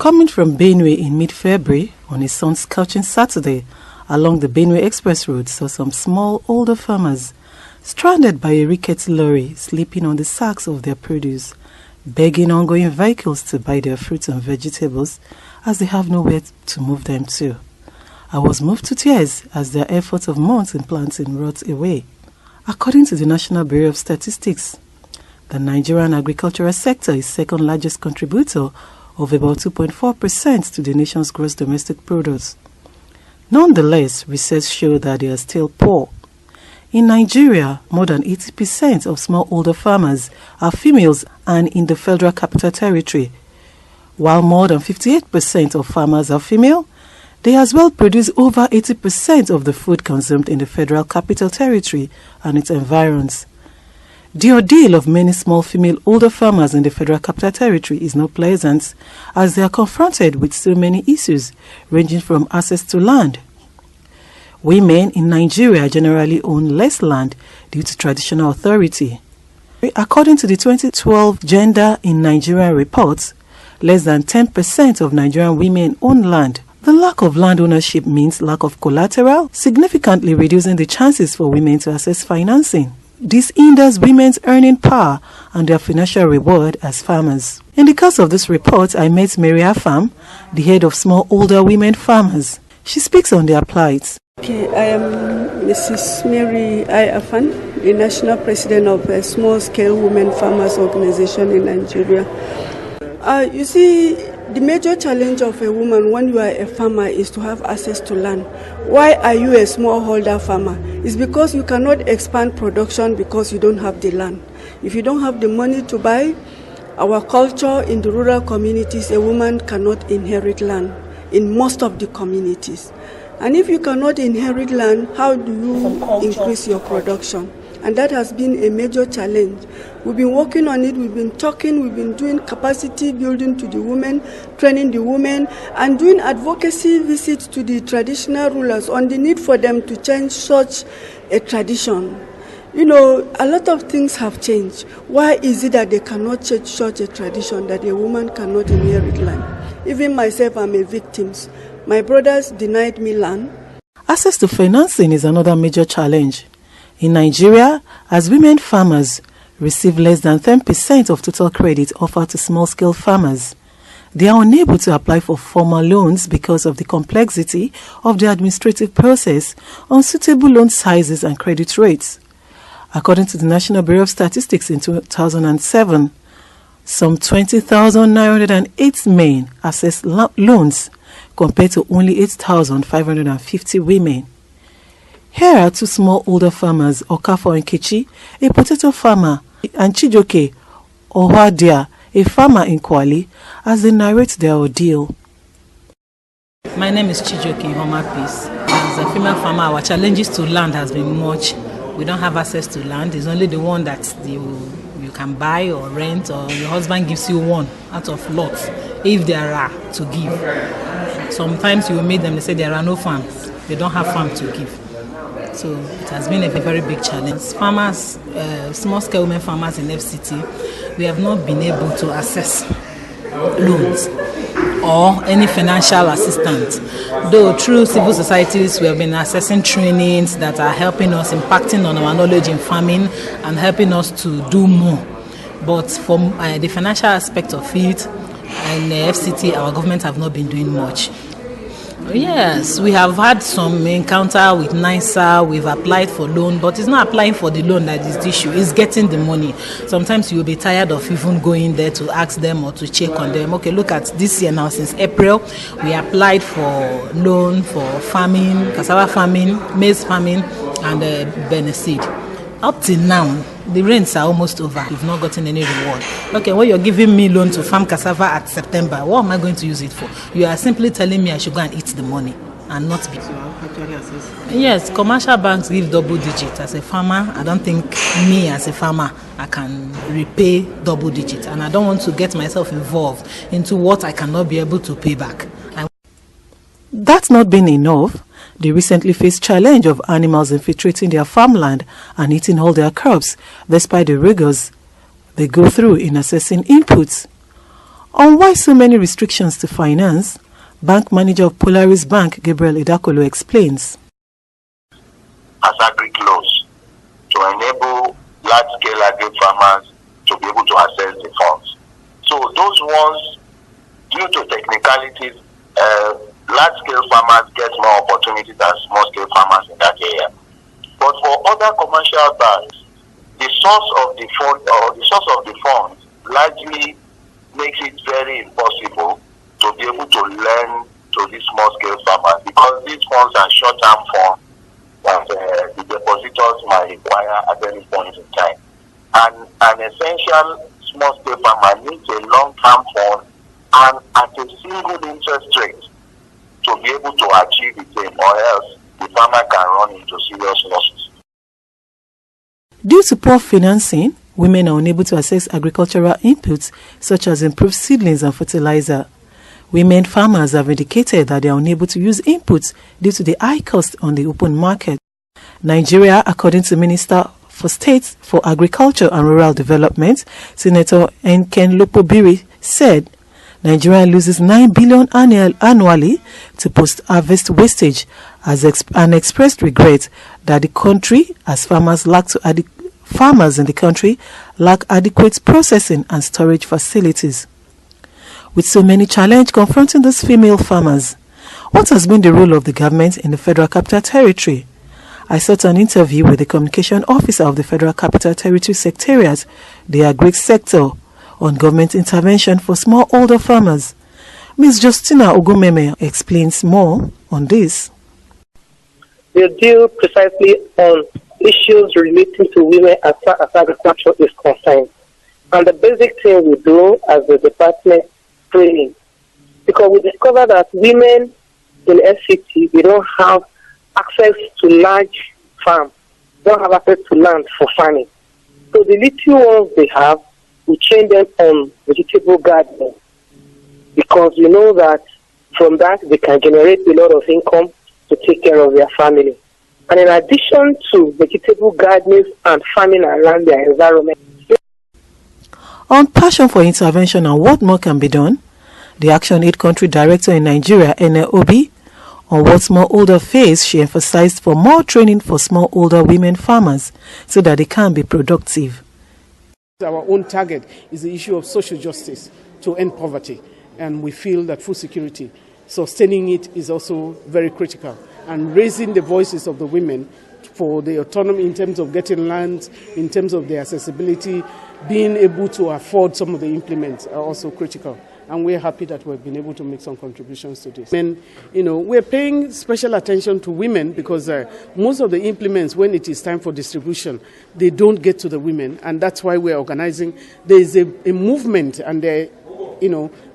Coming from Benue in mid-February on a sun-scorching Saturday along the Benue Express Road saw some small, older farmers stranded by a rickety lorry sleeping on the sacks of their produce, begging ongoing vehicles to buy their fruits and vegetables as they have nowhere to move them to. I was moved to tears as their efforts of months in planting rot away. According to the National Bureau of Statistics, the Nigerian agricultural sector is second largest contributor of about 2.4% to the nation's gross domestic product. Nonetheless, research showed that they are still poor. In Nigeria, more than 80% of smallholder farmers are females and in the Federal Capital Territory. While more than 58% of farmers are female, they as well produce over 80% of the food consumed in the Federal Capital Territory and its environs. The ordeal of many small female older farmers in the Federal Capital Territory is not pleasant, as they are confronted with so many issues, ranging from access to land. Women in Nigeria generally own less land due to traditional authority. According to the 2012 Gender in Nigeria report, less than 10% of Nigerian women own land. The lack of land ownership means lack of collateral, significantly reducing the chances for women to access financing. This hinders women's earning power and their financial reward as farmers. In the course of this report, I met Mary Afam, the head of Small Older Women Farmers. She speaks on their plight. Okay, I am Mrs. Mary Afam, the National President of a Small-Scale Women Farmers Organization in Nigeria. You see, the major challenge of a woman when you are a farmer is to have access to land. Why are you a smallholder farmer? It's because you cannot expand production because you don't have the land. If you don't have the money to buy, our culture in the rural communities, a woman cannot inherit land in most of the communities. And if you cannot inherit land, how do you increase your production? And that has been a major challenge. We've been working on it, we've been talking, we've been doing capacity building to the women, training the women, and doing advocacy visits to the traditional rulers on the need for them to change such a tradition. You know, a lot of things have changed. Why is it that they cannot change such a tradition that a woman cannot inherit land? Even myself, I'm a victim. My brothers denied me land. Access to financing is another major challenge. In Nigeria, as women farmers receive less than 10% of total credit offered to small-scale farmers, they are unable to apply for formal loans because of the complexity of the administrative process, unsuitable loan sizes and credit rates. According to the National Bureau of Statistics in 2007, some 20,908 men accessed loans compared to only 8,550 women. Here are two small older farmers, Okafor Nkechi, a potato farmer, and Chijoke Ohadia, a farmer in Kwali, as they narrate their ordeal. My name is Chijoke Homapis. As a female farmer, our challenges to land has been much. We don't have access to land. It's only the one that you can buy or rent, or your husband gives you one out of lots, if there are to give. Sometimes you will meet them, they say there are no farms. They don't have farm to give. So it has been a very big challenge. Farmers, small-scale women farmers in FCT, we have not been able to access loans or any financial assistance. Though through civil societies, we have been accessing trainings that are helping us, impacting on our knowledge in farming and helping us to do more. But from the financial aspect of it, and FCT, our government have not been doing much. Yes, we have had some encounter with NISA. We've applied for loan, but it's not applying for the loan that is the issue. It's getting the money. Sometimes you'll be tired of even going there to ask them or to check on them. Okay, look at this year now. Since April, we applied for loan for farming, cassava farming, maize farming, and Beneseed. Up till now, the rains are almost over. We've not gotten any reward. Okay, when you're giving me loan to farm cassava at September, what am I going to use it for? You are simply telling me I should go and eat the money and not be. Yes, commercial banks give double digit. As a farmer, I don't think me as a farmer, I can repay double digit. And I don't want to get myself involved into what I cannot be able to pay back. That's not been enough. They recently faced challenge of animals infiltrating their farmland and eating all their crops, despite the rigors they go through in assessing inputs. On why so many restrictions to finance, bank manager of Polaris Bank, Gabriel Idakolo, explains. As agri-close to enable large-scale agri-farmers to be able to access the funds. So those ones, due to technicalities, large-scale farmers get more opportunities than small-scale farmers in that area. But for other commercial banks, the source of the funds largely makes it very impossible to be able to lend to these small-scale farmers because these funds are short-term funds that the depositors might require at any point in time. And an essential small-scale farmer needs a long-term fund and at a single interest rate to be able to achieve the same, or else the farmer can run into serious losses. Due to poor financing, women are unable to access agricultural inputs such as improved seedlings and fertilizer. Women farmers have indicated that they are unable to use inputs due to the high cost on the open market. Nigeria, according to Minister for State for Agriculture and Rural Development, Senator Nken Lopobiri, said Nigeria loses 9 billion annually to post-harvest wastage and expressed regret that the country, as farmers in the country lack adequate processing and storage facilities. With so many challenges confronting these female farmers, what has been the role of the government in the Federal Capital Territory? I sought an interview with the communication officer of the Federal Capital Territory Secretariat, the agri sector, on government intervention for smallholder farmers. Ms. Justina Ogumeme explains more on this. They deal precisely on issues relating to women as far as agriculture is concerned. And the basic thing we do as the department, training. Because we discover that women in FCT, they don't have access to large farms, don't have access to land for farming. So the little ones they have, we train them on vegetable gardening. Because we know that from that they can generate a lot of income to take care of their family. And in addition to vegetable gardening and farming around their environment. On passion for intervention and what more can be done, the Action Aid Country Director in Nigeria, Ene Obi, on what smallholder face, she emphasized for more training for smallholder women farmers so that they can be productive. Our own target is the issue of social justice to end poverty, and we feel that food security, sustaining it is also very critical, and raising the voices of the women for the autonomy in terms of getting land, in terms of their accessibility, being able to afford some of the implements are also critical. And we're happy that we've been able to make some contributions to this. And, we're paying special attention to women because most of the implements, when it is time for distribution, they don't get to the women. And that's why we're organizing. There is a movement, and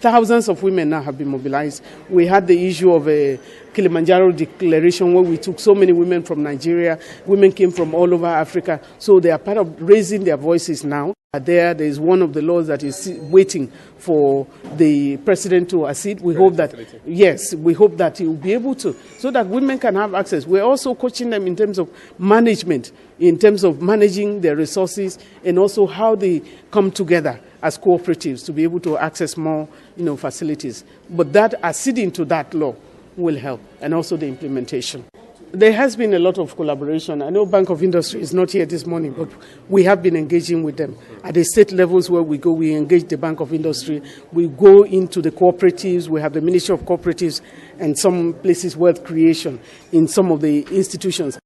thousands of women now have been mobilized. We had the issue of a Kilimanjaro declaration where we took so many women from Nigeria. Women came from all over Africa. So they are part of raising their voices now. There is one of the laws that is waiting for the president to accede. We hope that, yes, we hope that he will be able to, so that women can have access. We're also coaching them in terms of management, in terms of managing their resources, and also how they come together as cooperatives to be able to access more, facilities. But that acceding to that law will help, and also the implementation. There has been a lot of collaboration. I know Bank of Industry is not here this morning, but we have been engaging with them. At the state levels where we go, we engage the Bank of Industry. We go into the cooperatives. We have the Ministry of Cooperatives and some places wealth creation in some of the institutions.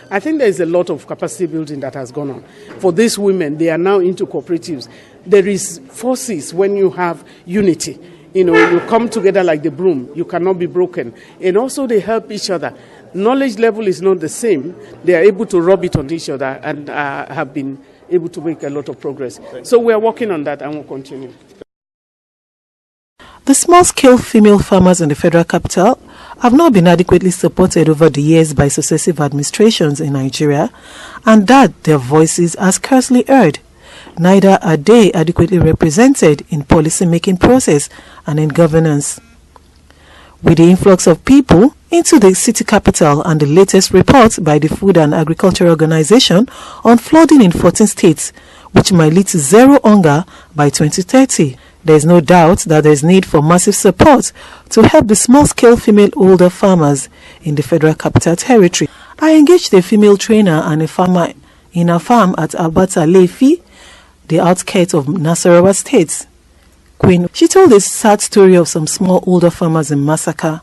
I think there is a lot of capacity building that has gone on. For these women, they are now into cooperatives. There is forces when you have unity. You come together like the broom. You cannot be broken. And also they help each other. Knowledge level is not the same. They are able to rub it on each other and have been able to make a lot of progress. So we are working on that and we'll continue. The small-scale female farmers in the federal capital have not been adequately supported over the years by successive administrations in Nigeria, and that their voices are scarcely heard. Neither are they adequately represented in policy-making process and in governance. With the influx of people into the city capital and the latest report by the Food and Agriculture Organization on flooding in 14 states, which might lead to zero hunger by 2030, There is no doubt that there is need for massive support to help the small-scale female-holder farmers in the Federal Capital Territory. I engaged a female trainer and a farmer in a farm at Abata Lefi, the outskirts of Nasarawa State. Queen, she told a sad story of some small-holder farmers in Masaka.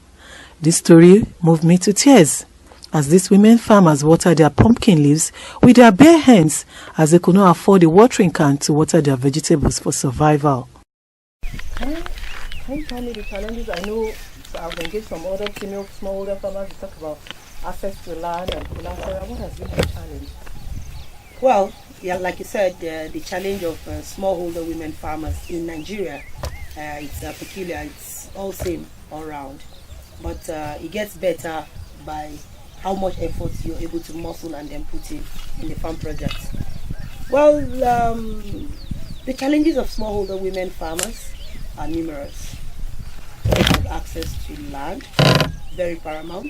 This story moved me to tears, as these women farmers water their pumpkin leaves with their bare hands, as they could not afford a watering can to water their vegetables for survival. Can you tell me the challenges? I know I've engaged some other female smallholder farmers to talk about access to land and collateral. What has been the challenge? Well, yeah, like you said, the challenge of smallholder women farmers in Nigeria, it's peculiar. It's all same all round, but it gets better by how much effort you're able to muscle and then put in the farm projects. Well, the challenges of smallholder women farmers are numerous. Talk about access to land, very paramount.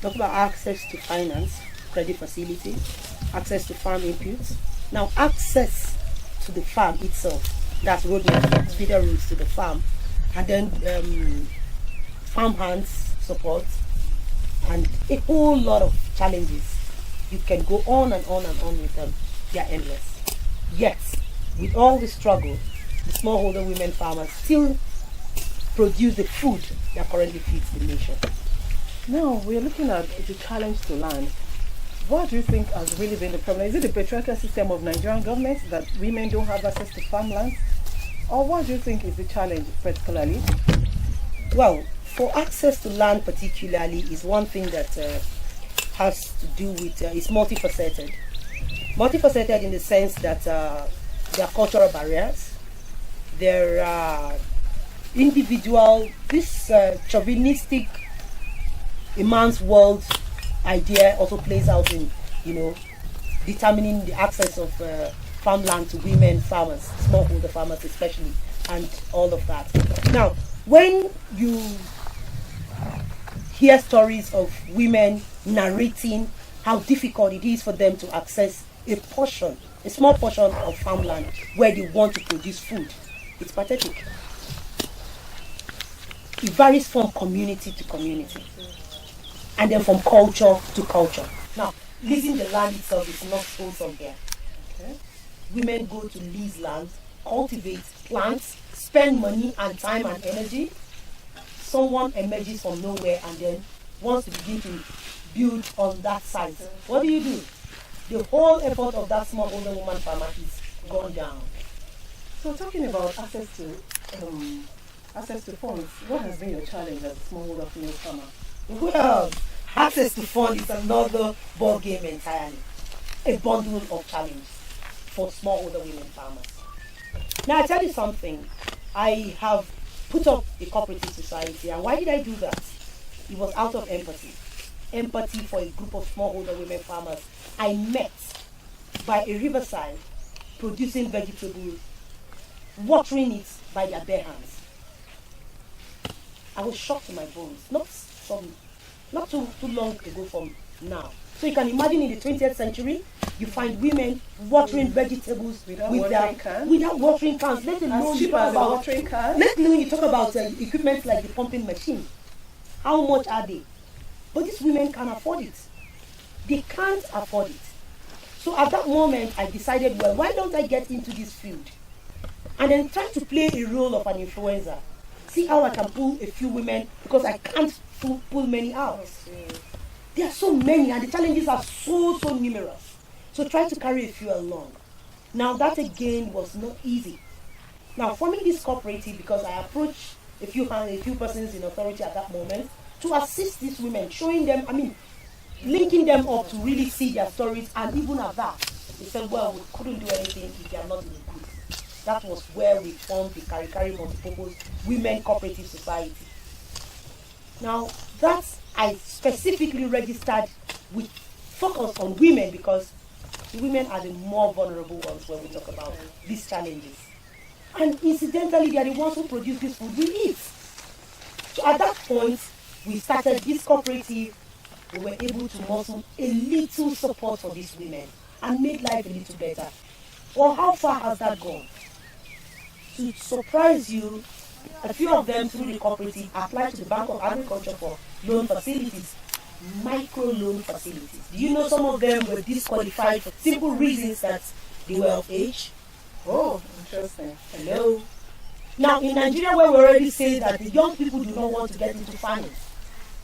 Talk about access to finance, credit facility, access to farm inputs. Now, access to the farm itself, that's road networks, feeder routes to the farm, and then farm hands support, and a whole lot of challenges. You can go on and on and on with them. They're endless. Yet, with all the struggle, the smallholder women farmers still produce the food that currently feeds the nation. Now, we're looking at the challenge to land. What do you think has really been the problem? Is it the patriarchal system of Nigerian government that women don't have access to farmland? Or what do you think is the challenge particularly? Well, for access to land particularly is one thing that has to do with, it's multifaceted. Multifaceted in the sense that there are cultural barriers, there are individual, this chauvinistic a man's world idea also plays out in, determining the access of farmland to women farmers, smallholder farmers especially, and all of that. Now, when you hear stories of women narrating how difficult it is for them to access a small portion of farmland where they want to produce food, it's pathetic. It varies from community to community, and then from culture to culture. Now, leasing the land itself is not wholesome here. Okay? Women go to lease land, cultivate, plant, spend money and time and energy. Someone emerges from nowhere and then wants to begin to build on that site. What do? The whole effort of that smallholder woman farmer is gone down. So, talking about access to funds, what has been your challenge as a smallholder female farmer? Well, access to funds is another ball game entirely. A bundle of challenges for smallholder women farmers. Now, I tell you something. I have put up a cooperative society, and why did I do that? It was out of empathy. Empathy for a group of smallholder women farmers I met by a riverside, producing vegetables, watering it by their bare hands. I was shocked to my bones. Not too long ago from now. So you can imagine in the 20th century, you find women watering vegetables without watering cans. Let alone you talk about equipment like the pumping machine. How much are they? But these women can't afford it. They can't afford it. So at that moment, I decided, well, why don't I get into this field? And then try to play a role of an influencer. See how I can pull a few women, because I can't pull many out. There are so many, and the challenges are so numerous. So try to carry a few along. Now that again was not easy. Now forming this cooperative, because I approached a few persons in authority at that moment to assist these women, showing them, linking them up to really see their stories, and even at that, they said, well, we couldn't do anything if they are not in the group. That was where we formed the Karikari Multipurpose Women Cooperative Society. Now, that I specifically registered with focus on women, because the women are the more vulnerable ones when we talk about these challenges. And incidentally, they are the ones who produce this food we eat. So at that point, we started this cooperative. We were able to muscle a little support for these women and make life a little better. Well, how far has that gone? to surprise you, a few of them through the cooperative applied to the Bank of Agriculture for loan facilities, micro loan facilities. Do you know some of them were disqualified for simple reasons that they were of age? Oh, interesting. Hello. Now in Nigeria, where we already say that the young people do not want to get into farming,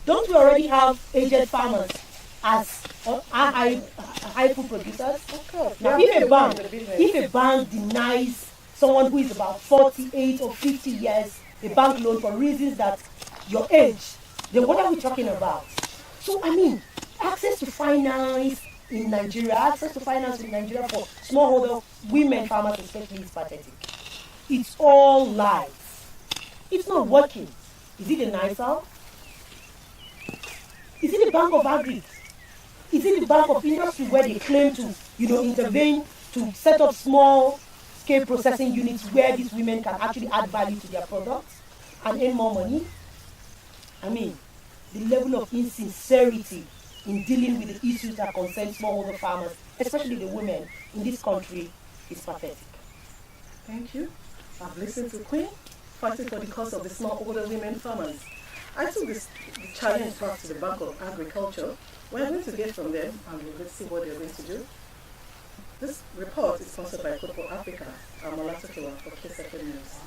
don't we already have aged farmers as high food producers? Okay. Now if a bank denies someone who is about 48 or 50 years a bank loan for reasons that your age, then what are we talking about? So I mean, access to finance in Nigeria for smallholder women farmers especially is pathetic. It's all lies. It's not working. Is it a NISA? Is it the Bank of Agri? Is it the Bank of Industry where they claim to, intervene to set up small-scale processing units where these women can actually add value to their products and earn more money? I mean, the level of insincerity in dealing with the issues that concern smallholder farmers, especially the women in this country, is pathetic. Thank you. I've listened to Queen fighting for the cause of the smallholder women farmers. I took the challenge back to the Bank of Agriculture. We're going to get from them and we're going to see what they're going to do. This report is sponsored by Football Africa. I'm Olatokewa for KSFM News.